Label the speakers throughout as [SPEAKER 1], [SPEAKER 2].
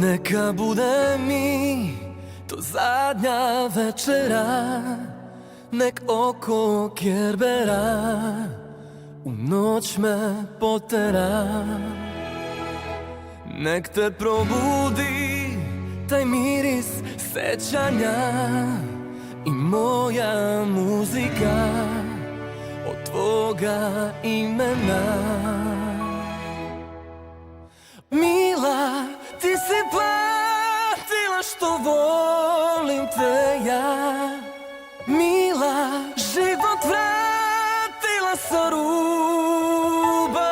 [SPEAKER 1] Neka bude mi to zadnja večera, nek oko Kerbera u noć me potera. Nek te probudi taj miris sećanja i moja muzika od tvoga imena. Mila, ti si platila što volim te ja. Mila, život vratila sa ruba.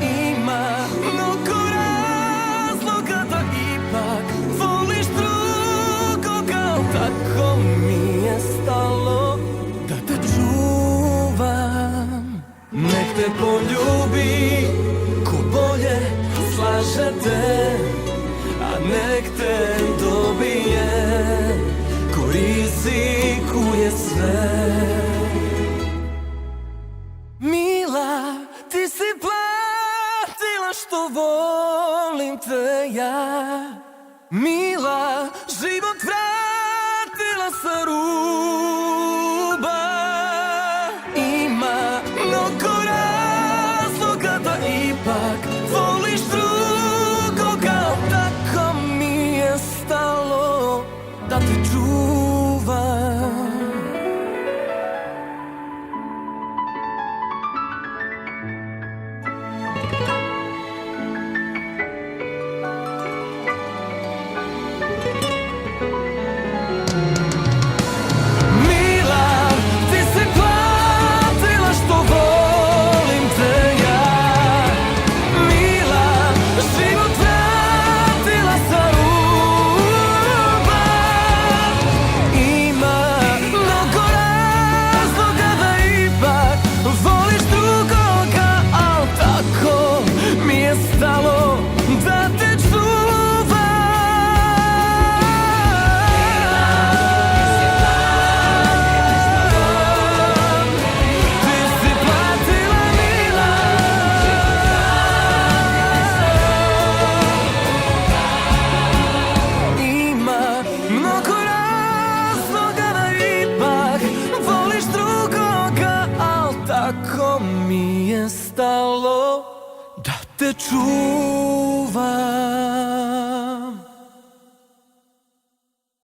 [SPEAKER 1] Ima mnogo razloga da ipak voliš drugoga, tako mi je stalo da te čuvam. Nek te poljubi ko bolje slaže te, a nek te dobije ko rizikuje sve. Mila, ti si platila što volim te ja. Mila, život vratila sa ruba. Ima mnogo razloga da ipak voliš drugoga, tako mi je stalo da te čuvam. Tako mi je stalo da te čuvam.